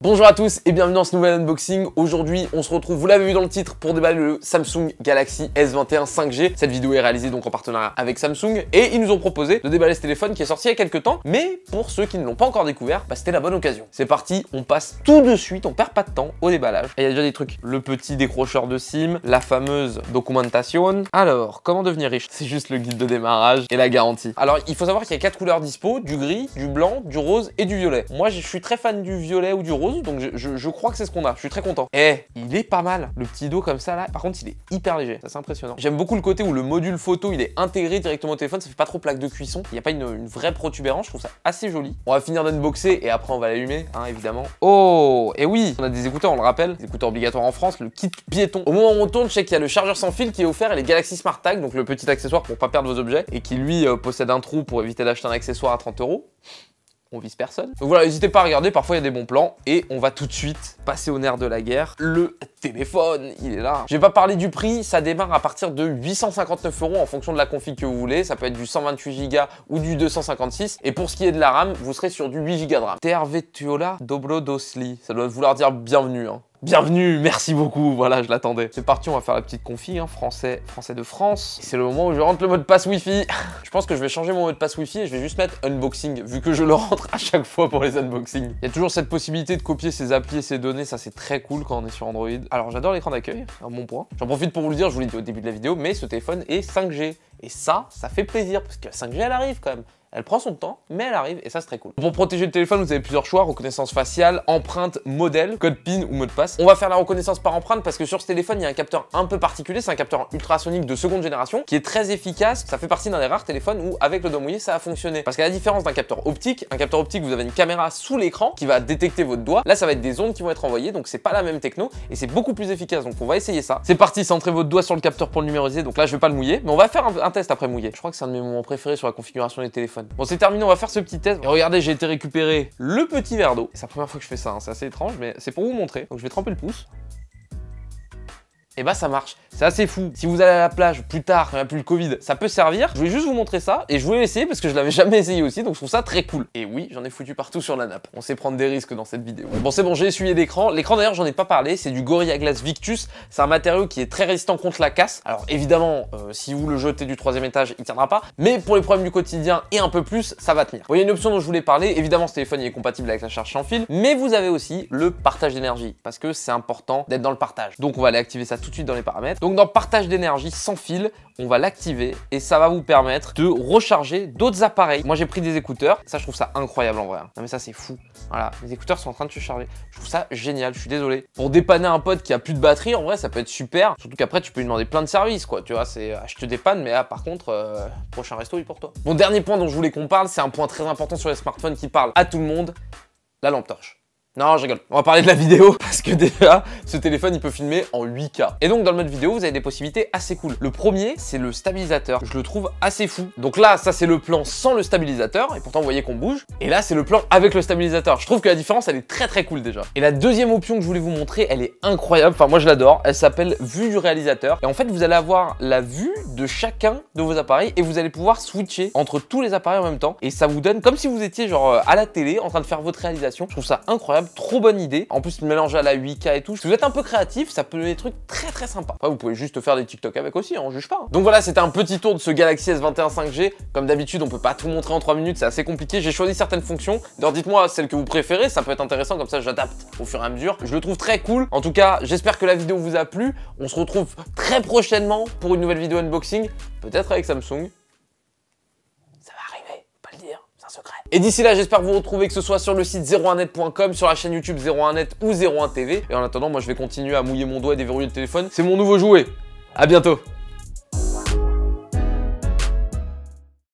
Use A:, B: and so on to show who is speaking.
A: Bonjour à tous et bienvenue dans ce nouvel unboxing. Aujourd'hui, on se retrouve, vous l'avez vu dans le titre, pour déballer le Samsung Galaxy S21 5G. Cette vidéo est réalisée donc en partenariat avec Samsung et ils nous ont proposé de déballer ce téléphone qui est sorti il y a quelques temps. Mais pour ceux qui ne l'ont pas encore découvert, c'était la bonne occasion. C'est parti, on passe tout de suite, on perd pas de temps au déballage. Et il y a déjà des trucs, le petit décrocheur de SIM, la fameuse documentation. Alors, comment devenir riche? C'est juste le guide de démarrage et la garantie. Alors, il faut savoir qu'il y a 4 couleurs dispo, du gris, du blanc, du rose et du violet. Moi, je suis très fan du violet ou du rose. Donc je crois que c'est ce qu'on a, je suis très content. Il est pas mal, le petit dos comme ça là. Par contre il est hyper léger, ça c'est impressionnant. J'aime beaucoup le côté où le module photo il est intégré directement au téléphone, ça fait pas trop plaque de cuisson. Il n'y a pas une vraie protubérance, je trouve ça assez joli. On va finir d'unboxer et après on va l'allumer, hein, évidemment. Oh, et oui, on a des écouteurs, on le rappelle, des écouteurs obligatoires en France, le kit piéton. Au moment où on tourne, je sais qu'il y a le chargeur sans fil qui est offert et les Galaxy Smart Tag, donc le petit accessoire pour pas perdre vos objets et qui lui possède un trou pour éviter d'acheter un accessoire à 30 €. On vise personne. Donc voilà, n'hésitez pas à regarder, parfois il y a des bons plans. Et on va tout de suite passer au nerf de la guerre. Le téléphone, il est là. Je vais pas parler du prix, ça démarre à partir de 859 € en fonction de la config que vous voulez. Ça peut être du 128 Go ou du 256. Et pour ce qui est de la RAM, vous serez sur du 8 Go de RAM. Tervetuola Dobrodosli, ça doit vouloir dire bienvenue, hein. Bienvenue, merci beaucoup, voilà, je l'attendais. C'est parti, on va faire la petite config, hein, français de France. C'est le moment où je rentre le mot de passe Wi-Fi. Je pense que je vais changer mon mot de passe Wi-Fi et je vais juste mettre unboxing, vu que je le rentre à chaque fois pour les unboxings. Il y a toujours cette possibilité de copier ses applis et ses données, ça c'est très cool quand on est sur Android. Alors j'adore l'écran d'accueil, c'est un bon point. J'en profite pour vous le dire, je vous l'ai dit au début de la vidéo, mais ce téléphone est 5G. Et ça fait plaisir, parce que la 5G elle arrive quand même. Elle prend son temps, mais elle arrive et ça c'est très cool. Pour protéger le téléphone, vous avez plusieurs choix, reconnaissance faciale, empreinte, modèle, code PIN ou mot de passe. On va faire la reconnaissance par empreinte parce que sur ce téléphone, il y a un capteur un peu particulier, c'est un capteur ultrasonique de seconde génération qui est très efficace. Ça fait partie d'un des rares téléphones où avec le doigt mouillé, ça a fonctionné. Parce qu'à la différence d'un capteur optique, vous avez une caméra sous l'écran qui va détecter votre doigt. Là, ça va être des ondes qui vont être envoyées, donc c'est pas la même techno et c'est beaucoup plus efficace. Donc on va essayer ça. C'est parti, centrez votre doigt sur le capteur pour le numériser. Donc là, je vais pas le mouiller, mais on va faire un test après mouiller. Je crois que c'est un de mes moments préférés sur la configuration des téléphones. Bon, c'est terminé, on va faire ce petit test. Et regardez, j'ai été récupérer le petit verre d'eau. C'est la première fois que je fais ça, hein. C'est assez étrange, mais c'est pour vous montrer. Donc je vais tremper le pouce. Et bah ça marche, c'est assez fou. Si vous allez à la plage plus tard, quand il n'y a plus le Covid, ça peut servir. Je voulais juste vous montrer ça et je voulais l'essayer parce que je l'avais jamais essayé aussi, donc je trouve ça très cool. Et oui, j'en ai foutu partout sur la nappe. On sait prendre des risques dans cette vidéo. Bon c'est bon, j'ai essuyé l'écran. L'écran d'ailleurs j'en ai pas parlé, c'est du Gorilla Glass Victus. C'est un matériau qui est très résistant contre la casse. Alors évidemment, si vous le jetez du 3e étage, il tiendra pas. Mais pour les problèmes du quotidien et un peu plus, ça va tenir. Bon, il y a une option dont je voulais parler. Évidemment, ce téléphone il est compatible avec la charge sans fil, mais vous avez aussi le partage d'énergie parce que c'est important d'être dans le partage. Donc on va aller activer ça tout de suite dans les paramètres. Donc dans partage d'énergie sans fil, on va l'activer et ça va vous permettre de recharger d'autres appareils. Moi j'ai pris des écouteurs, ça je trouve ça incroyable en vrai. Non mais ça c'est fou. Voilà, les écouteurs sont en train de se charger. Je trouve ça génial, je suis désolé. Pour dépanner un pote qui a plus de batterie, en vrai ça peut être super. Surtout qu'après tu peux lui demander plein de services quoi. Tu vois, c'est je te dépanne, mais là par contre, prochain resto il est pour toi. Bon, dernier point dont je voulais qu'on parle, c'est un point très important sur les smartphones qui parle à tout le monde, la lampe torche. Non, je rigole. On va parler de la vidéo parce que déjà, ce téléphone, il peut filmer en 8K. Et donc, dans le mode vidéo, vous avez des possibilités assez cool. Le premier, c'est le stabilisateur. Je le trouve assez fou. Donc là, ça, c'est le plan sans le stabilisateur. Et pourtant, vous voyez qu'on bouge. Et là, c'est le plan avec le stabilisateur. Je trouve que la différence, elle est très, très cool déjà. Et la deuxième option que je voulais vous montrer, elle est incroyable. Enfin, moi, je l'adore. Elle s'appelle vue du réalisateur. Et en fait, vous allez avoir la vue de chacun de vos appareils et vous allez pouvoir switcher entre tous les appareils en même temps. Et ça vous donne comme si vous étiez genre à la télé en train de faire votre réalisation. Je trouve ça incroyable. Trop bonne idée. En plus, le mélange à la 8K et tout. Si vous êtes un peu créatif, ça peut donner des trucs très très sympas. Après, vous pouvez juste faire des TikTok avec aussi, hein, on juge pas. Donc voilà, c'était un petit tour de ce Galaxy S21 5G. Comme d'habitude, on peut pas tout montrer en 3 minutes, c'est assez compliqué. J'ai choisi certaines fonctions. D'ailleurs, dites-moi celle que vous préférez, ça peut être intéressant, comme ça j'adapte au fur et à mesure. Je le trouve très cool. En tout cas, j'espère que la vidéo vous a plu. On se retrouve très prochainement pour une nouvelle vidéo unboxing, peut-être avec Samsung. Secret. Et d'ici là, j'espère vous retrouver, que ce soit sur le site 01net.com, sur la chaîne YouTube 01net ou 01 TV. Et en attendant, moi je vais continuer à mouiller mon doigt et déverrouiller le téléphone. C'est mon nouveau jouet. À bientôt.